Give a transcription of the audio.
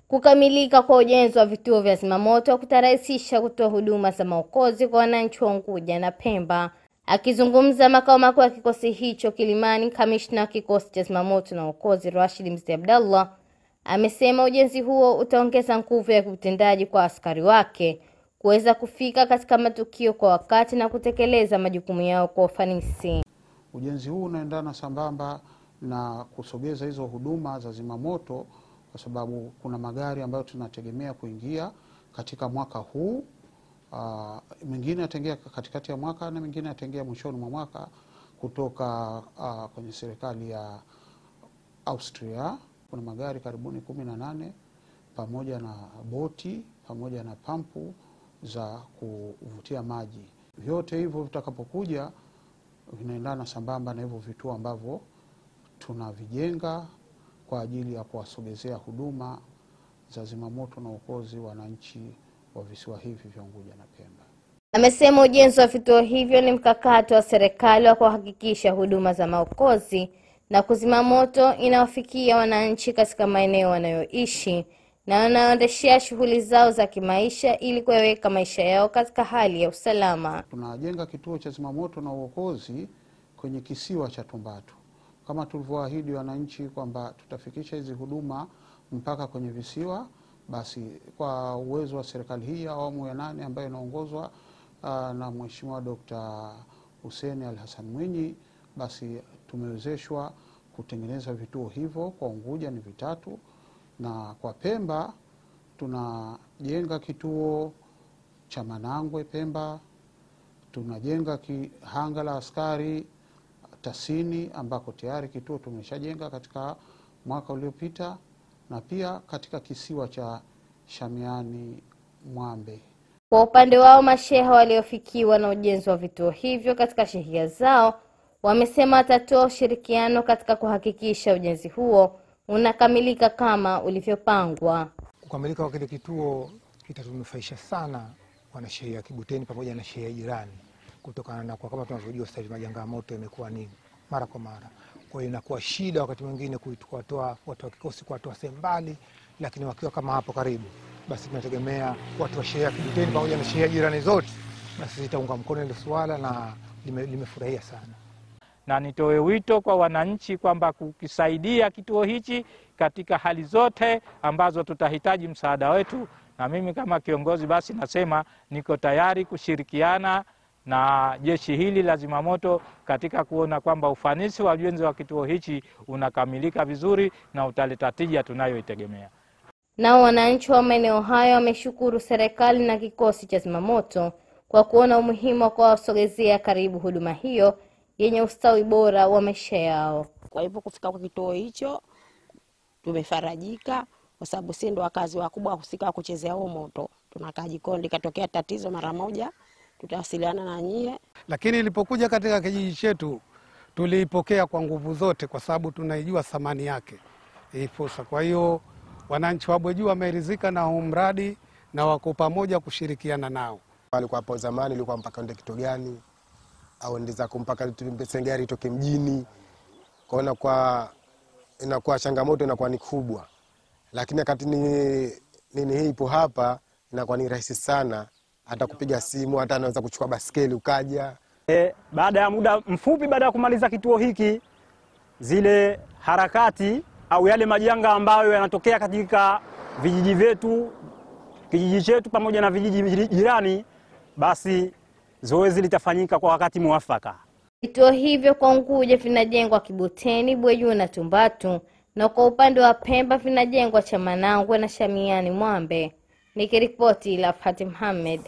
Kukamilika kwa ujenzi wa vituo vya zimamoto kutarahisisha kutoa huduma za maokozi kwa wananchi wa Unguja na Pemba. Akizungumza makao makuu ya kikosi hicho Kilimani, kamishna wa kikosi cha zimamoto na uokozi Rashid Mzee Abdallah amesema ujenzi huo utaongeza nguvu ya utendaji kwa askari wake kuweza kufika katika matukio kwa wakati na kutekeleza majukumu yao kwa ufanisi. Ujenzi huu unaendana sambamba na kusogeza hizo huduma za zimamoto, kwa sababu kuna magari ambayo tunategemea kuingia katika mwaka huu. Mengine yataingia katikati ya mwaka na mengine yataingia mwishoni mwa mwaka kutoka kwenye serikali ya Austria. Kuna magari karibuni 18 pamoja na boti pamoja na pampu za kuvutia maji. Vyote hivyo vitakapokuja vinaendana sambamba na hivyo vituo ambavyo tunavijenga kwa ajili ya kuwasogezea huduma za zimamoto na uokozi wananchi wa visiwa hivi vya Unguja na Pemba. Amesema ujenzi wa vituo hivyo ni mkakati wa serikali wa kuhakikisha huduma za maokozi na kuzima moto inawafikia wananchi katika maeneo wanayoishi na wanaoendeshea shughuli zao za kimaisha ili kuweka maisha yao katika hali ya usalama. Tunajenga kituo cha zimamoto na uokozi kwenye kisiwa cha Tumbatu. Kama tulivyoahidi wananchi kwamba tutafikisha hizi huduma mpaka kwenye visiwa, basi kwa uwezo wa serikali hii ya awamu ya 8 ambayo inaongozwa na Mheshimiwa Dr. Hussein Ali Hassan Mwinyi, basi tumewezeshwa kutengeneza vituo hivyo. Kwa Unguja ni 3 na kwa Pemba tunajenga kituo cha Manangwe Pemba, tunajenga hanga la askari Tasini ambako tayari kituo tumeshajenga katika mwaka uliopita, na pia katika kisiwa cha Shamiani Mwambe. Kwa upande wao, masheha waliofikiwa na ujenzi wa vituo hivyo katika shehia zao wamesema watatoa ushirikiano katika kuhakikisha ujenzi huo unakamilika kama ulivyopangwa. Kukamilika kwa kile kituo kitatunufaisha sana wanashehia Kibuteni pamoja na shehia jirani, kutokana na kwa kama tunavyojua sasa majanga ya moto yamekuwa ni mara kwa mara. Kwa hiyo inakuwa shida wakati mwingine kuwatoa watu wa kikosi kuwatoa sehemu mbali, lakini wakiwa kama hapo karibu, basi tunategemea watu wa shehia Kibuteni pamoja na shehia jirani zote basi zitaunga mkono ile swala, na limefurahia sana. Na nitoe wito kwa wananchi kwamba kukisaidia kituo hichi katika hali zote ambazo tutahitaji msaada wetu, na mimi kama kiongozi basi nasema niko tayari kushirikiana na jeshi hili la zimamoto katika kuona kwamba ufanisi wa ujenzi wa kituo hichi unakamilika vizuri na utaleta tija tunayoitegemea. Nao wananchi wa maeneo hayo wameshukuru serikali na kikosi cha zimamoto kwa kuona umuhimu wa kuwasogezea karibu huduma hiyo yenye ustawi bora wa maisha yao. Kwa hivyo kufika kwa kituo hicho tumefarajika, kwa sababu sisi ndo wakazi wakubwa husika kuchezea huo moto. Tunakaa jikoni, katokea tatizo mara moja tutawasiliana na nyie. Lakini ilipokuja katika kijiji chetu tuliipokea kwa nguvu zote, kwa sababu tunaijua thamani yake hii fursa. Kwa hiyo wananchi wa Bweju wameridhika na huu mradi na wako pamoja kushirikiana nao. Walikuwa hapo zamani ilikuwa mpaka ende kitu gani au ndiza kumpaka Sengari itoke mjini, kwaona kwa inakuwa changamoto, inakuwa ni kubwa. Lakini wakati nini hii ipo hapa inakuwa ni rahisi sana, hata kupiga simu, hata anaweza kuchukua baskeli ukaja. Baada ya muda mfupi baada ya kumaliza kituo hiki, zile harakati au yale majanga ambayo yanatokea katika vijiji vyetu, kijiji chetu pamoja na vijiji jirani, basi zoezi litafanyika kwa wakati muafaka. Vituo hivyo kwa Unguja vinajengwa Kibuteni, Bweju na Tumbatu, na kwa upande wa Pemba vinajengwa cha Manangwe na Shamiani Mwambe. Nikiripoti la Fatih Mohamed.